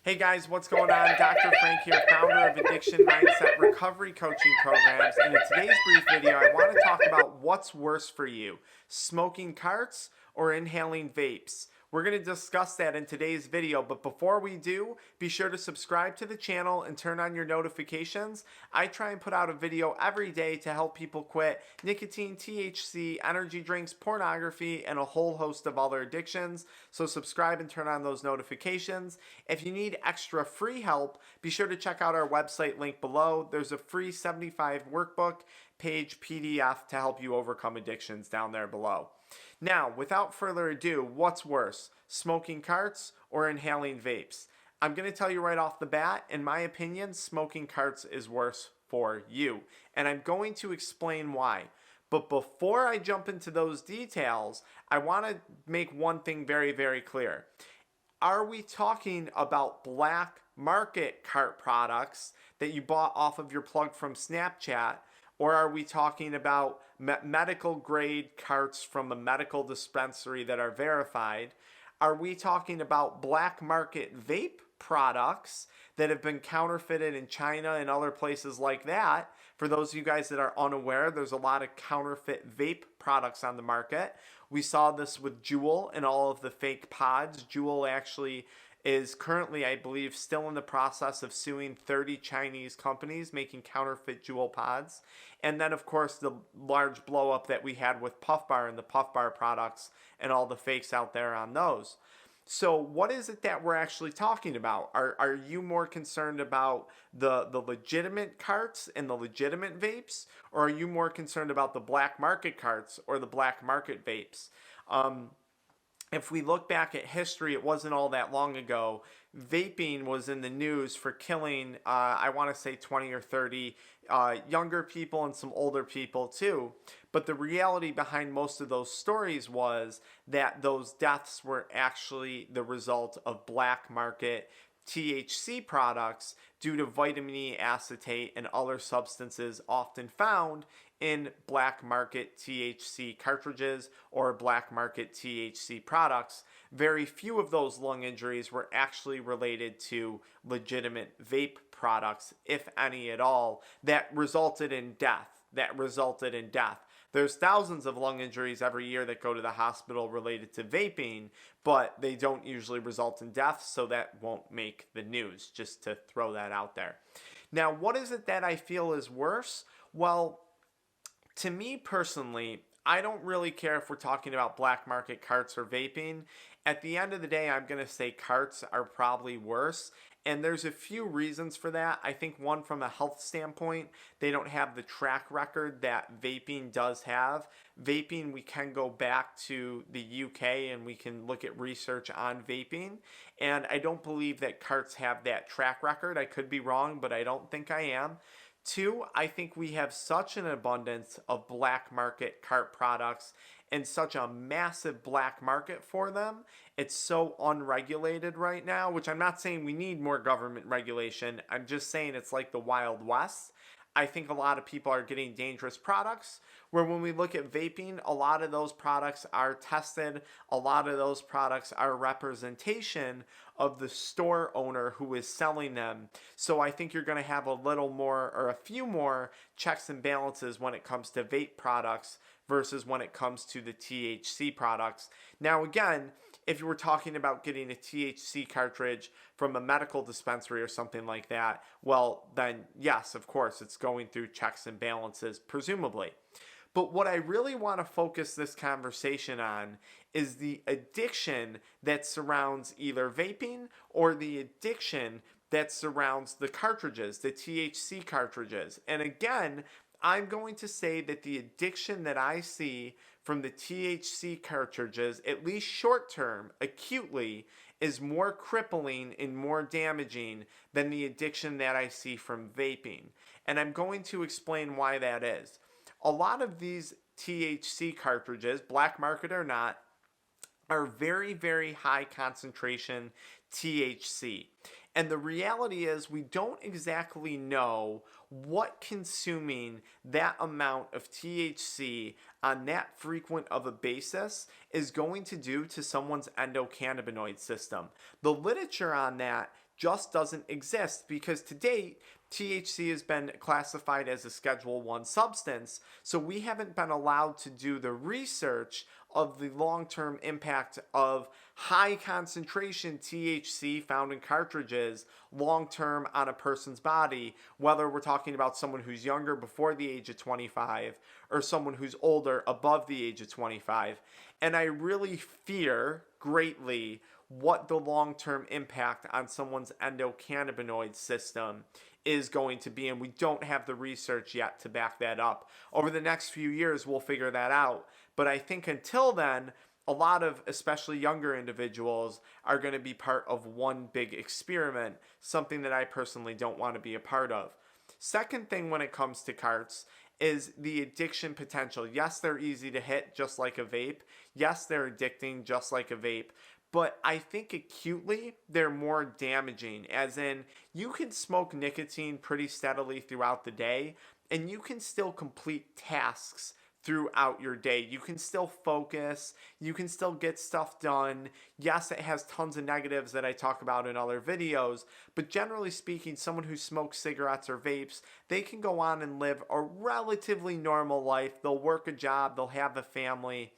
Hey guys, what's going on? Dr. Frank here, founder of Addiction Mindset Recovery Coaching Programs. And in today's brief video, I want to talk about what's worse for you, smoking carts or inhaling vapes. We're going to discuss that in today's video, but before we do, be sure to subscribe to the channel and turn on your notifications. I try and put out a video every day to help people quit nicotine, THC, energy drinks, pornography, and a whole host of other addictions. So subscribe and turn on those notifications. If you need extra free help, be sure to check out our website link below. There's a free 75 workbook page PDF to help you overcome addictions down there below. Now, without further ado, what's worse, smoking carts or inhaling vapes? I'm going to tell you right off the bat, in my opinion, smoking carts is worse for you. And I'm going to explain why. But before I jump into those details, I want to make one thing very, very clear. Are we talking about black market cart products that you bought off of your plug from Snapchat? Or are we talking about medical grade carts from a medical dispensary that are verified? Are we talking about black market vape products that have been counterfeited in China and other places like that? For those of you guys that are unaware, there's a lot of counterfeit vape products on the market. We saw this with Juul and all of the fake pods. Juul actually is currently, I believe, still in the process of suing 30 Chinese companies making counterfeit Juul pods. And then, of course, the large blow up that we had with Puff Bar and the Puff Bar products and all the fakes out there on those. So what is it that we're actually talking about? Are you more concerned about the legitimate carts and the legitimate vapes? Or are you more concerned about the black market carts or the black market vapes? If we look back at history, it wasn't all that long ago. Vaping was in the news for killing, I want to say 20 or 30 younger people and some older people too. But the reality behind most of those stories was that those deaths were actually the result of black market THC products due to vitamin E acetate and other substances often found in black market THC cartridges or black market THC products. Very few of those lung injuries were actually related to legitimate vape products, if any at all, that resulted in death. There's thousands of lung injuries every year that go to the hospital related to vaping, but they don't usually result in death, so that won't make the news, just to throw that out there. Now, what is it that I feel is worse? Well, to me personally, I don't really care if we're talking about black market carts or vaping. At the end of the day, I'm going to say carts are probably worse. And there's a few reasons for that. I think one, from a health standpoint, they don't have the track record that vaping does have. Vaping, we can go back to the UK and we can look at research on vaping. And I don't believe that carts have that track record. I could be wrong, but I don't think I am. Two, I think we have such an abundance of black market cart products and such a massive black market for them. It's so unregulated right now, which I'm not saying we need more government regulation. I'm just saying it's like the Wild West. I think a lot of people are getting dangerous products, where when we look at vaping, a lot of those products are tested. A lot of those products are representation of the store owner who is selling them. So I think you're going to have a little more, or a few more, checks and balances when it comes to vape products versus when it comes to the THC products. Now again, if you were talking about getting a THC cartridge from a medical dispensary or something like that, well then yes, of course, it's going through checks and balances, presumably. But what I really want to focus this conversation on is the addiction that surrounds either vaping or the addiction that surrounds the cartridges, the THC cartridges. And again, I'm going to say that the addiction that I see from the THC cartridges, at least short term, acutely, is more crippling and more damaging than the addiction that I see from vaping. And I'm going to explain why that is. A lot of these THC cartridges, black market or not, are very, very high concentration THC. And the reality is we don't exactly know what consuming that amount of THC on that frequent of a basis is going to do to someone's endocannabinoid system. The literature on that just doesn't exist, because to date, THC has been classified as a Schedule 1 substance, so we haven't been allowed to do the research of the long-term impact of high concentration THC found in cartridges long-term on a person's body, whether we're talking about someone who's younger before the age of 25 or someone who's older above the age of 25. And I really fear greatly what the long-term impact on someone's endocannabinoid system is going to be, and we don't have the research yet to back that up. Over the next few years, we'll figure that out. But I think until then, a lot of especially younger individuals are going to be part of one big experiment, something that I personally don't want to be a part of. Second thing when it comes to CARTS is the addiction potential. Yes, they're easy to hit, just like a vape. Yes, they're addicting, just like a vape. But I think acutely, they're more damaging, as in you can smoke nicotine pretty steadily throughout the day, and you can still complete tasks throughout your day. You can still focus, you can still get stuff done. Yes, it has tons of negatives that I talk about in other videos, but generally speaking, someone who smokes cigarettes or vapes, they can go on and live a relatively normal life. They'll work a job, they'll have a family.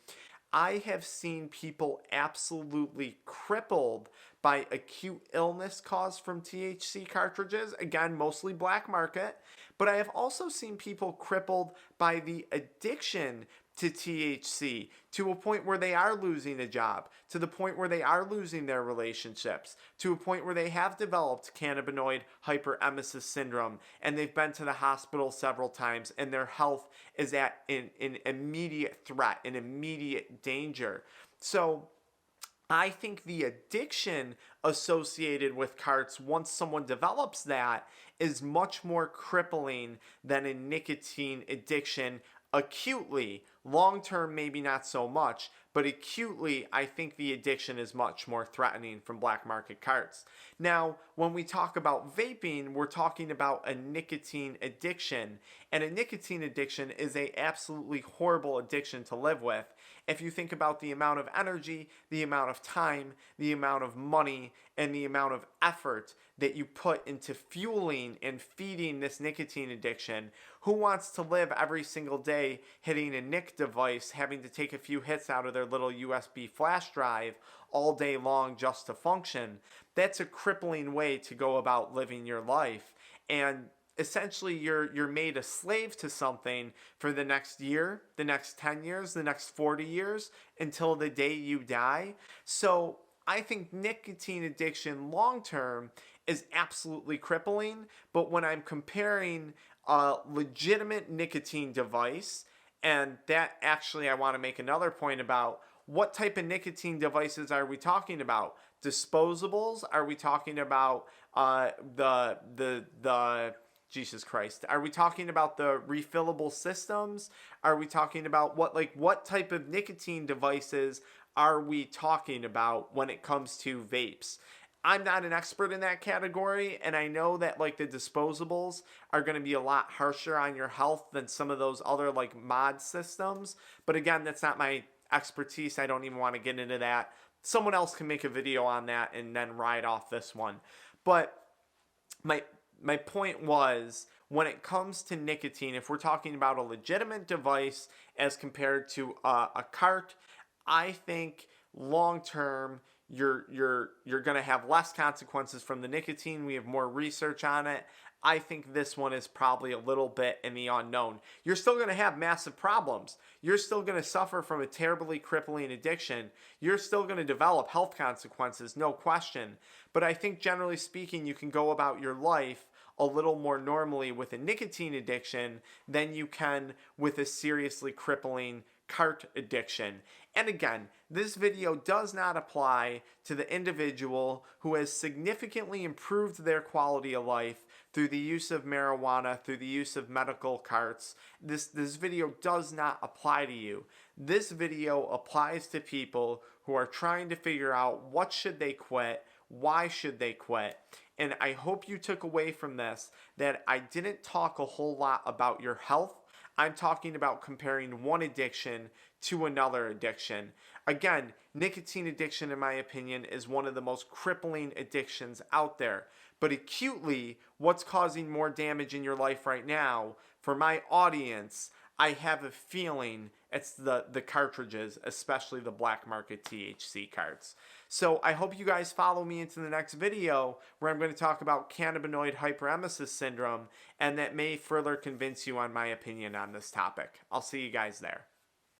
I have seen people absolutely crippled by acute illness caused from THC cartridges, again, mostly black market, but I have also seen people crippled by the addiction to THC to a point where they are losing a job, to the point where they are losing their relationships, to a point where they have developed Cannabinoid Hyperemesis Syndrome, and they've been to the hospital several times, and their health is at an immediate threat, an immediate danger. So I think the addiction associated with CARTS, once someone develops that, is much more crippling than a nicotine addiction acutely. Long term, maybe not so much, but acutely, I think the addiction is much more threatening from black market CARTS. Now, when we talk about vaping, we're talking about a nicotine addiction, and a nicotine addiction is a absolutely horrible addiction to live with. If you think about the amount of energy, the amount of time, the amount of money, and the amount of effort that you put into fueling and feeding this nicotine addiction, who wants to live every single day hitting a nic device, having to take a few hits out of their little USB flash drive all day long just to function? That's a crippling way to go about living your life. And essentially you're made a slave to something for the next year, the next 10 years, the next 40 years, until the day you die. So I think nicotine addiction long term is absolutely crippling, but when I'm comparing a legitimate nicotine device, and that actually I want to make another point about what type of nicotine devices are we talking about? Disposables? Are we talking about the Jesus Christ? Are we talking about the refillable systems? Are we talking about what type of nicotine devices are we talking about when it comes to vapes? I'm not an expert in that category, and I know that the disposables are going to be a lot harsher on your health than some of those other mod systems. But again, that's not my expertise. I don't even want to get into that. Someone else can make a video on that and then ride off this one. But my point was, when it comes to nicotine, if we're talking about a legitimate device as compared to a cart, I think long term you're going to have less consequences from the nicotine. We have more research on it. I think this one is probably a little bit in the unknown. You're still going to have massive problems. You're still going to suffer from a terribly crippling addiction. You're still going to develop health consequences, no question. But I think generally speaking, you can go about your life a little more normally with a nicotine addiction than you can with a seriously crippling cart addiction. And again, this video does not apply to the individual who has significantly improved their quality of life through the use of marijuana, through the use of medical carts. This video does not apply to you. This video applies to people who are trying to figure out what should they quit, why should they quit. And I hope you took away from this that I didn't talk a whole lot about your health. I'm talking about comparing one addiction to another addiction. Again, nicotine addiction, in my opinion, is one of the most crippling addictions out there. But acutely, what's causing more damage in your life right now, for my audience, I have a feeling it's the cartridges, especially the black market THC carts. So I hope you guys follow me into the next video where I'm going to talk about Cannabinoid Hyperemesis Syndrome, and that may further convince you on my opinion on this topic. I'll see you guys there.